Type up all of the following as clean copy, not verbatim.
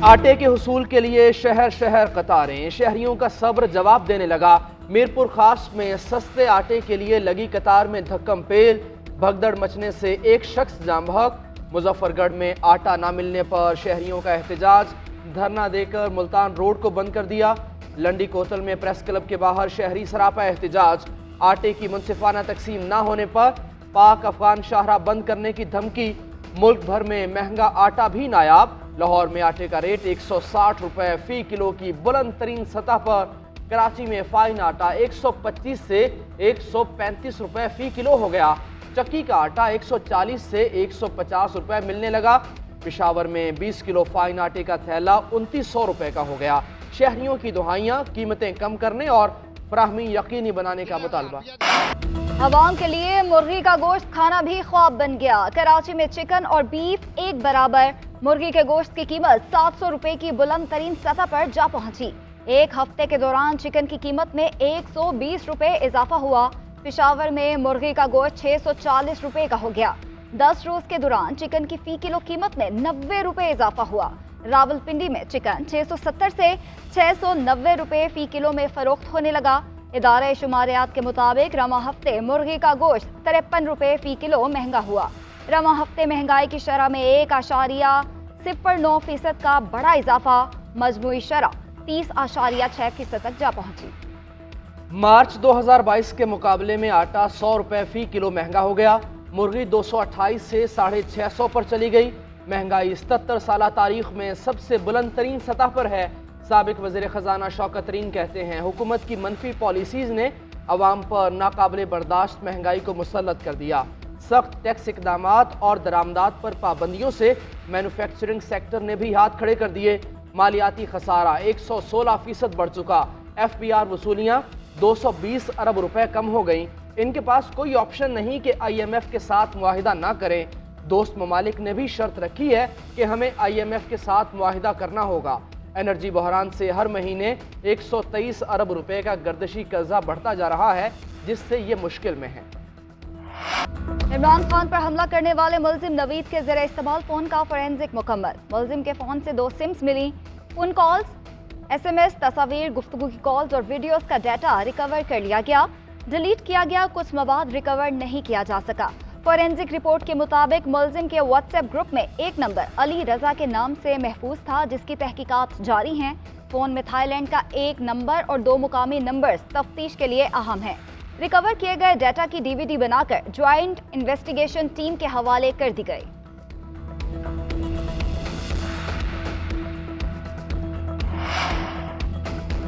आटे के हुसूल के लिए शहर शहर कतारें, शहरियों का सब्र जवाब देने लगा। मीरपुर खास में सस्ते आटे के लिए लगी कतार में धक्कम पेल, भगदड़ मचने से एक शख्स जाम बहक। मुजफ्फरगढ़ में आटा ना मिलने पर शहरियों का एहतजाज, धरना देकर मुल्तान रोड को बंद कर दिया। लंडी कोतल में प्रेस क्लब के बाहर शहरी सरापा एहतजाज, आटे की मुनसिफाना तकसीम ना होने पर पाक अफगान शाहरा बंद करने की धमकी। मुल्क भर में महंगा आटा भी नायाब, लाहौर में आटे का रेट 160 रुपए फी किलो की बुलंद तरीन सतह पर। कराची में फाइन आटा 125 से 135 रुपए फी किलो हो गया। चक्की का आटा 140 से 150 रुपए मिलने लगा। पेशावर में 20 किलो फाइन आटे का थैला 2900 रुपए का हो गया। शहरियों की दुहाइयां, कीमतें कम करने और फराहमी यकीनी बनाने का मुतालबा। अवाम के लिए मुर्गी का गोश्त खाना भी ख्वाब बन गया। कराची में चिकन और बीफ एक बराबर। मुर्गी के गोश्त की कीमत 700 रुपए की बुलंद तरीन सतह पर जा पहुंची। एक हफ्ते के दौरान चिकन की कीमत में 120 रुपए इजाफा हुआ। पेशावर में मुर्गी का गोश्त 640 रुपए का हो गया। 10 रोज के दौरान चिकन की फी किलो कीमत में 90 रुपए इजाफा हुआ। रावलपिंडी में चिकन 670 से 690 रुपए फी किलो में फरोख्त होने लगा। इदारे शुमारियात के मुताबिक रमा हफ्ते मुर्गी का गोश्त 53 रुपए फी किलो महंगा हुआ। रमा हफ्ते महंगाई की शरह में 1.09% का बड़ा इजाफा। मजमूई शरह 30.6% तक जा पहुंची। मार्च 2022 के मुकाबले में आटा 100 रुपए फी किलो महंगा हो गया। मुर्गी 228 से 650 पर चली गई। महंगाई 77 साल तारीख में सबसे बुलंद तरीन सतह पर है। साबिक वज़ीर ख़जाना शौकत तरीन कहते हैं, हुकूमत की मनफी पॉलिसीज़ ने अवाम पर नाकाबिले बर्दाश्त महंगाई को मुसल्लत कर दिया। सख्त टैक्स इक़दामात और दरामदात पर पाबंदियों से मैन्युफैक्चरिंग सेक्टर ने भी हाथ खड़े कर दिए। मालियाती खसारा 116% बढ़ चुका। FBR वसूलियाँ 220 अरब रुपए कम हो गई। इनके पास कोई ऑप्शन नहीं कि IMF के साथ मुआहिदा ना करें। दोस्त ममालिक ने भी शर्त रखी है कि हमें IMF के साथ मुआहिदा करना होगा। एनर्जी बहरान से हर महीने 123 अरब रुपए का गर्दशी कर्जा बढ़ता जा रहा है, जिससे ये मुश्किल में है। इमरान खान पर हमला करने वाले मुलजिम नवीद के ज़रिए इस्तेमाल फोन का फोरेंसिक मुकम्मल। मुलजिम के फोन से 2 सिम्स मिली। फोन कॉल्स, SMS, तस्वीर, गुफ्तगू की कॉल्स और वीडियोस का डाटा रिकवर कर लिया गया। डिलीट किया गया कुछ मवाद रिकवर नहीं किया जा सका। फोरेंसिक रिपोर्ट के मुताबिक मुलजिम के व्हाट्सएप ग्रुप में एक नंबर अली रजा के नाम से महफूज था, जिसकी तहकीकात जारी हैं। फोन में थाईलैंड का एक नंबर और 2 मुकामी नंबर्स तफ्तीश के लिए अहम हैं। रिकवर किए गए डाटा की DVD बनाकर ज्वाइंट इन्वेस्टिगेशन टीम के हवाले कर दी गई।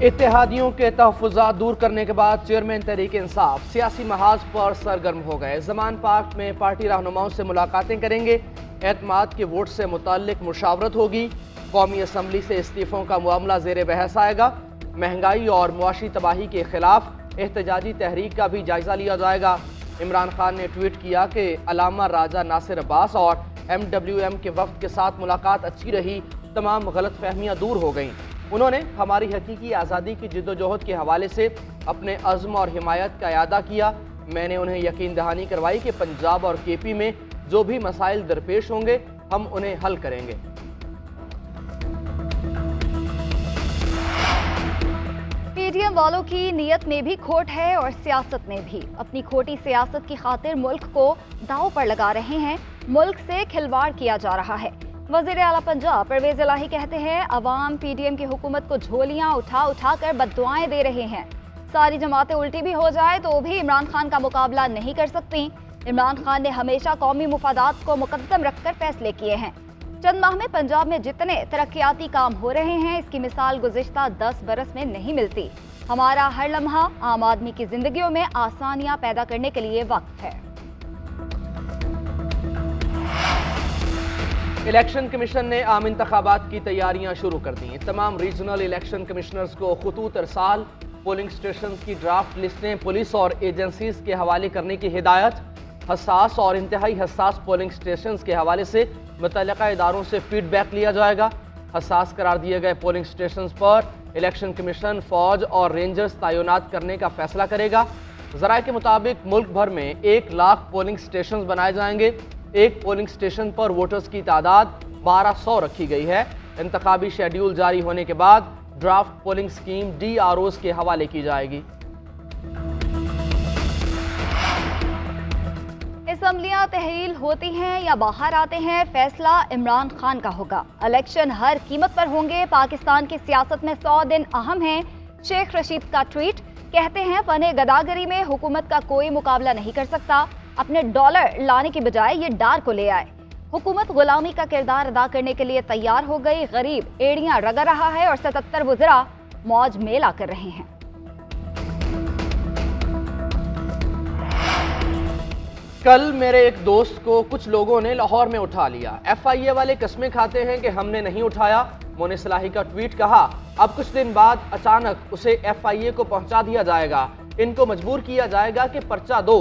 इत्तेहादियों के तहफ़्फ़ुज़ात दूर करने के बाद चेयरमैन तहरीक इंसाफ सियासी महाज पर सरगर्म हो गए। ज़मान पार्क में पार्टी रहनुमाओं से मुलाकातें करेंगे। एतमाद के वोट से मुताल्लिक मुशावरत होगी। कौमी असम्बली से इस्तीफ़ों का मामला ज़ेर बहस आएगा। महंगाई और मुआशी तबाही के खिलाफ एहतजाजी तहरीक का भी जायज़ा लिया जाएगा। इमरान खान ने ट्वीट किया कि अलामा राजा नासिर अब्बास और MWM के वफ़द के साथ मुलाकात अच्छी रही, तमाम गलत फहमियाँ दूर हो गईं। उन्होंने हमारी हकीकी आज़ादी की जिद्दोजहद के हवाले से अपने अज़्म और हिमायत का इयादा किया। मैंने उन्हें यकीन दहानी करवाई कि पंजाब और KP में जो भी मसाइल दरपेश होंगे हम उन्हें हल करेंगे। PDM वालों की नीयत में भी खोट है और सियासत में भी। अपनी खोटी सियासत की खातिर मुल्क को दांव पर लगा रहे हैं। मुल्क से खिलवाड़ किया जा रहा है। वज़ीर आला पंजाब परवेज़ इलाही कहते हैं, अवाम PDM की हुकूमत को झोलियां उठा उठा कर बद्दुआएं दे रहे हैं। सारी जमातें उल्टी भी हो जाए तो भी इमरान खान का मुकाबला नहीं कर सकती। इमरान खान ने हमेशा कौमी मुफादात को मुकद्दम रखकर फैसले किए हैं। चंद माह में पंजाब में जितने तरक्याती काम हो रहे हैं, इसकी मिसाल गुज़िश्ता 10 बरस में नहीं मिलती। हमारा हर लम्हा आम आदमी की जिंदगियों में आसानियां पैदा करने के लिए वक्त है। इलेक्शन कमीशन ने आम इंतखाबात की तैयारियां शुरू कर दी। तमाम रीजनल इलेक्शन कमिश्नर्स को खतूत अरसाल, पोलिंग स्टेशन की ड्राफ्ट लिस्टें पुलिस और एजेंसीज के हवाले करने की हिदायत। हसास और इंतहाई हसास पोलिंग स्टेशन के हवाले से मुतल्लिका इदारों से फीडबैक लिया जाएगा। हसास करार दिए गए पोलिंग स्टेशन पर इलेक्शन कमीशन फौज और रेंजर्स तैनात करने का फैसला करेगा। ज़राए के मुताबिक मुल्क भर में 1 लाख पोलिंग स्टेशन बनाए जाएंगे। एक पोलिंग स्टेशन पर वोटर्स की तादाद 1200 रखी गई है। इंतखाबी शेड्यूल जारी होने के बाद ड्राफ्ट पोलिंग स्कीम DROs के हवाले की जाएगी। असम्बलियां तहलील होती हैं या बाहर आते हैं, फैसला इमरान खान का होगा। इलेक्शन हर कीमत पर होंगे। पाकिस्तान की सियासत में 100 दिन अहम हैं। शेख रशीद का ट्वीट, कहते हैं फने गदागरी में हुकूमत का कोई मुकाबला नहीं कर सकता। अपने डॉलर लाने की बजाय ये डार को ले आए। हुकूमत गुलामी का किरदार अदा करने के लिए तैयार हो गई। गरीब एड़ियां रगड़ रहा है और 77 वज़रा मौज मेला कर रहे हैं। कल मेरे एक दोस्त को कुछ लोगों ने लाहौर में उठा लिया। FIA वाले कस्में खाते हैं कि हमने नहीं उठाया। मोने सलाही का ट्वीट, कहा अब कुछ दिन बाद अचानक उसे FIA को पहुंचा दिया जाएगा। इनको मजबूर किया जाएगा कि पर्चा दो।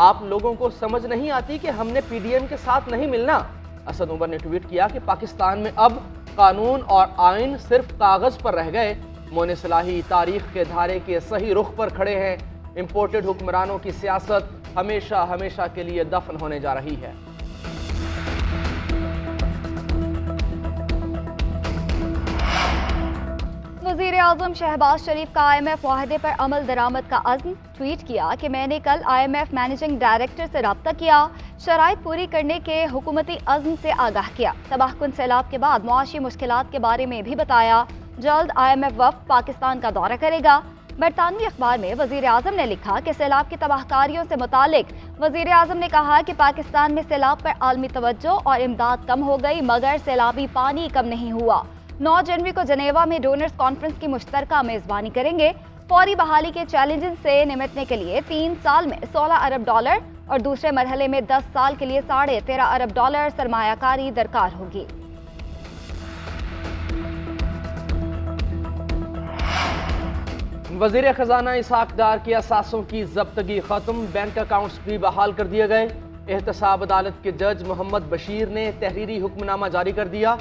आप लोगों को समझ नहीं आती कि हमने PDM के साथ नहीं मिलना। असद उमर ने ट्वीट किया कि पाकिस्तान में अब कानून और आइन सिर्फ कागज पर रह गए। मोने सलाही तारीख के धारे के सही रुख पर खड़े हैं। इंपोर्टेड हुक्मरानों की सियासत हमेशा हमेशा के लिए दफन होने जा रही है। वज़ीर आज़म शहबाज शरीफ का IMF मुआहदे पर अमल दरामद का अज़्म। ट्वीट किया कि मैंने कल IMF मैनेजिंग डायरेक्टर से रब्ता किया, शराइत पूरी करने के हुकूमती अज़्म से आगाह किया। तबाहकुन सैलाब के बाद मुआशी मुश्किलात के बारे में भी बताया। जल्द IMF वफ़द पाकिस्तान का दौरा करेगा। बरतानवी अखबार में वज़ीर आज़म ने लिखा कि सैलाब की तबाहकारियों से मुतालिक वज़ीर आज़म ने कहा कि पाकिस्तान में सैलाब पर आलमी तवज्जो और इमदाद कम हो गई, मगर सैलाबी पानी कम नहीं हुआ। 9 जनवरी को जनेवा में डोनर्स कॉन्फ्रेंस की मुश्तरका मेज़बानी करेंगे। फौरी बहाली के चैलेंजेस से निपटने के लिए 3 साल में $16 अरब और दूसरे मरहले में 10 साल के लिए $13.5 अरब सरमायाकारी दरकार होगी। वज़ीर ख़जाना इसहाक डार के असासों की ज़ब्तगी ख़त्म। बैंक अकाउंट्स भी बहाल कर दिए गए। एहतसाब अदालत के जज मोहम्मद बशीर ने तहरीरी हुक्मनामा जारी कर दिया।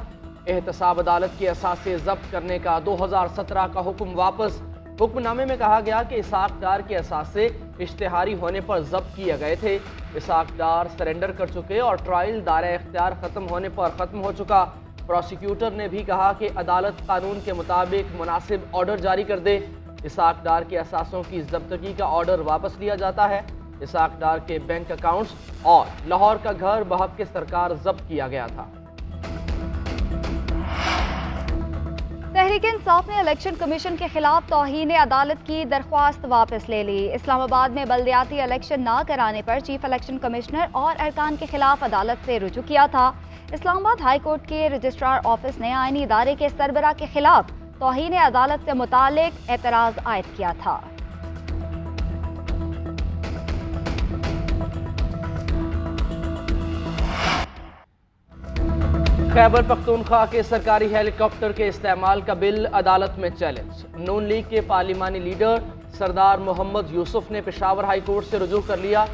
एहतसाब अदालत के असासे ज़ब्त करने का 2017 का हुक्म वापस। हुक्मनामे में कहा गया कि इसहाक डार के असासे इश्तिहारी होने पर ज़ब्त किए गए थे। इसहाक डार सरेंडर कर चुके और ट्रायल दायरा इख्तियार ख़त्म होने पर ख़त्म हो चुका। प्रोसिक्यूटर ने भी कहा कि अदालत कानून के मुताबिक मुनासिब ऑर्डर जारी कर दे। इसहाक डार के असासों की ज़ब्तगी का ऑर्डर वापस लिया जाता है। इसहाक डार के बैंक अकाउंट्स और लाहौर का घर बहक के सरकार जब्त किया गया था। तहरीक इंसाफ ने इलेक्शन कमीशन के खिलाफ तौहीन अदालत की दरख्वास्त वापस ले ली। इस्लामाबाद में बल्दियाती इलेक्शन न कराने पर चीफ इलेक्शन कमिश्नर और अरकान के खिलाफ अदालत से रुजू किया था। इस्लामाबाद हाई कोर्ट के रजिस्ट्रार ऑफिस ने आईनी इदारे के सरबराह के खिलाफ तौहीन अदालत से मुतालिक एतराज़ आयद किया था। खैबर पख्तूनख्वा के सरकारी हेलीकॉप्टर के इस्तेमाल का बिल अदालत में चैलेंज। नून लीग के पार्लिमानी लीडर सरदार मोहम्मद यूसुफ ने पेशावर हाई कोर्ट से रुजू कर लिया।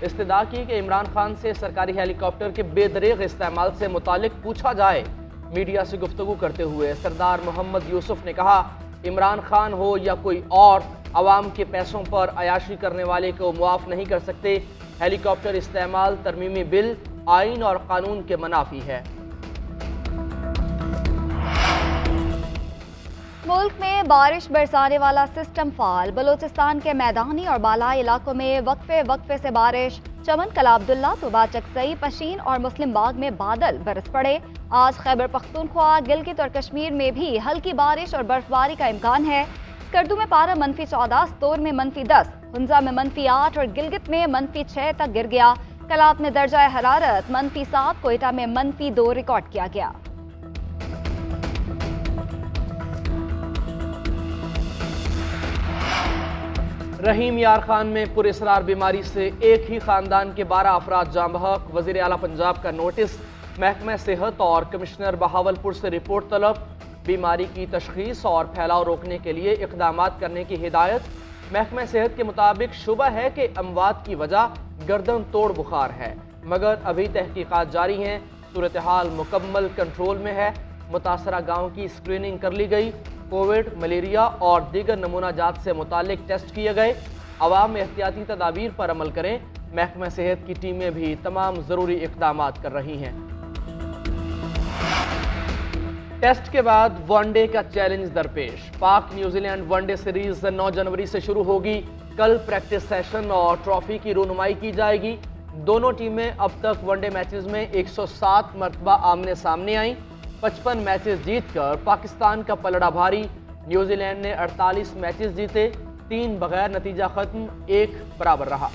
इस्तदा की कि इमरान खान से सरकारी हेलीकॉप्टर के बेदरीग इस्तेमाल से मुतालिक पूछा जाए। मीडिया से गुफ्तगू करते हुए सरदार मोहम्मद यूसुफ ने कहा, इमरान खान हो या कोई और, अवाम के पैसों पर अयाशी करने वाले को मुआफ़ नहीं कर सकते। हेलीकॉप्टर इस्तेमाल तरमीमी बिल आइन और कानून के मुनाफी है। मुल्क में बारिश बरसाने वाला सिस्टम फाल। बलोचिस्तान के मैदानी और बालाई इलाकों में वक्फे से बारिश। चमन, कला अब्दुल्ला, तुबा चकसई, पशीन और मुस्लिम बाग में बादल बरस पड़े। आज खैबर पख्तूनख्वा, गिलगित और कश्मीर में भी हल्की बारिश और बर्फबारी का इम्कान है। स्कर्दू में पारा -14, स्तोर में -10, हुंजा में -8 और गिलगित में -6 तक गिर गया। कलात में दर्जा हरारत -7, कोयटा में -2 रिकॉर्ड किया गया। रहीम यार खान में पुरअसरार बीमारी से एक ही खानदान के 12 अफराद जाँ बहक। वज़ीर आला पंजाब का नोटिस। महकमा सेहत और कमिश्नर बहावलपुर से रिपोर्ट तलब। बीमारी की तशखीस और फैलाव रोकने के लिए इक़दामात करने की हिदायत। महकमा सेहत के मुताबिक शुबा है कि अमवात की वजह गर्दन तोड़ बुखार है, मगर अभी तहकीकात जारी हैं। सूरत हाल मुकम्मल कंट्रोल में है। मुतासरा गाँव की स्क्रीनिंग कर ली गई। कोविड, मलेरिया और दीगर नमूना जात से मुतालिक टेस्ट किए गए। अवाम एहतियाती तदाबीर पर अमल करें। महकमा सेहत की टीमें भी तमाम ज़रूरी इक़दामात कर रही हैं। टेस्ट के बाद वनडे का चैलेंज दरपेश। पाक न्यूजीलैंड वनडे सीरीज 9 जनवरी से शुरू होगी। कल प्रैक्टिस सेशन और ट्रॉफी की रुनुमाई की जाएगी। दोनों टीमें अब तक वनडे मैचेस में 107 मरतबा आमने सामने आई। 55 मैचेस जीतकर पाकिस्तान का पलड़ा भारी। न्यूजीलैंड ने 48 मैचेस जीते, 3 बगैर नतीजा खत्म, 1 बराबर रहा।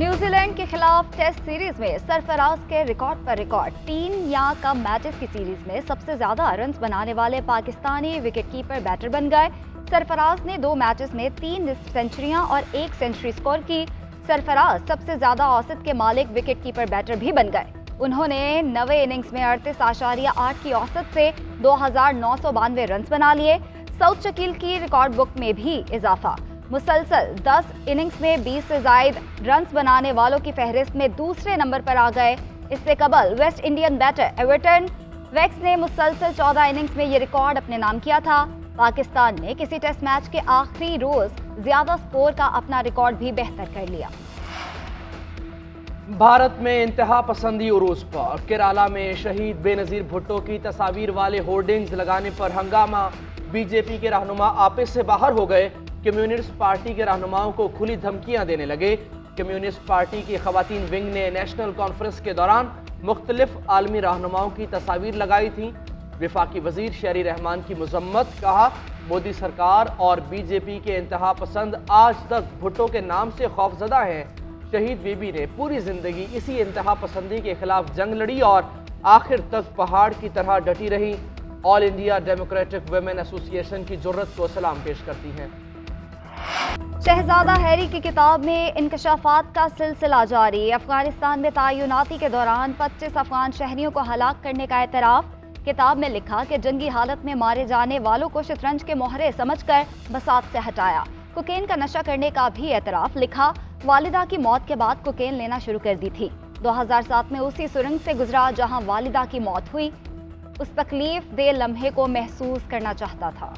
न्यूजीलैंड के खिलाफ टेस्ट सीरीज में सरफराज के रिकॉर्ड पर रिकॉर्ड। 3 या कम मैचेस की सीरीज में सबसे ज्यादा रन्स बनाने वाले पाकिस्तानी विकेटकीपर बैटर बन गए। सरफराज ने 2 मैचेस में 3 सेंचुरियां और 1 सेंचुरी स्कोर की। सरफराज सबसे ज्यादा औसत के मालिक विकेटकीपर बैटर भी बन गए। उन्होंने 9वें इनिंग्स में 38.8 की औसत से 2,992 रन्स बना लिए। साउथ शकील की रिकॉर्ड बुक में भी इजाफा। मुसलसल 10 इनिंग्स में 20 से जायद रन्स बनाने वालों की फहरिस्त में दूसरे नंबर पर आ गए। इससे कबल West Indian batter Everton Weekes ने मुसलसल 14 इनिंग्स में ये रिकॉर्ड अपने नाम किया था। पाकिस्तान ने किसी टेस्ट मैच के आखिरी रोज ज्यादा स्कोर का अपना रिकॉर्ड भी बेहतर कर लिया। भारत में इंतहा पसंदी उरूज पर। केरला में शहीद बेनजीर भुट्टो की तस्वीर वाले होर्डिंग्स लगाने पर हंगामा। बीजेपी के रहनुमा आपे से बाहर हो गए। कम्युनिस्ट पार्टी के रहनुमाओं को खुली धमकियां देने लगे। कम्युनिस्ट पार्टी की खवातीन विंग ने नेशनल कॉन्फ्रेंस के दौरान मुख्तलिफ आलमी रहनुमाओं की तस्वीर लगाई थी। विफाकी वजीर शहरी रहमान की मजम्मत। कहा, मोदी सरकार और बीजेपी के इंतहा पसंद आज तक भुट्टो के नाम से खौफजदा हैं। शहीद बीबी ने पूरी जिंदगी इसी इंतहा पसंदी के खिलाफ जंग लड़ी और आखिर तक पहाड़ की तरह डटी रही। All India democratic women association की जुर्रत को सलाम पेश करती हैं। शहजादा हैरी की किताब में इंकशाफात का सिलसिला जारी। अफगानिस्तान में तैनाती के दौरान 25 अफगान शहरियों को हलाक करने का एतराफ़। किताब में लिखा कि जंगी हालत में मारे जाने वालों को शतरंज के मोहरे समझकर बसात से हटाया। कोकेन का नशा करने का भी एतराफ़। लिखा, वालिदा की मौत के बाद कोकेन लेना शुरू कर दी थी। 2007 में उसी सुरंग से गुजरा जहां वालिदा की मौत हुई। उस तकलीफ दे लम्हे को महसूस करना चाहता था।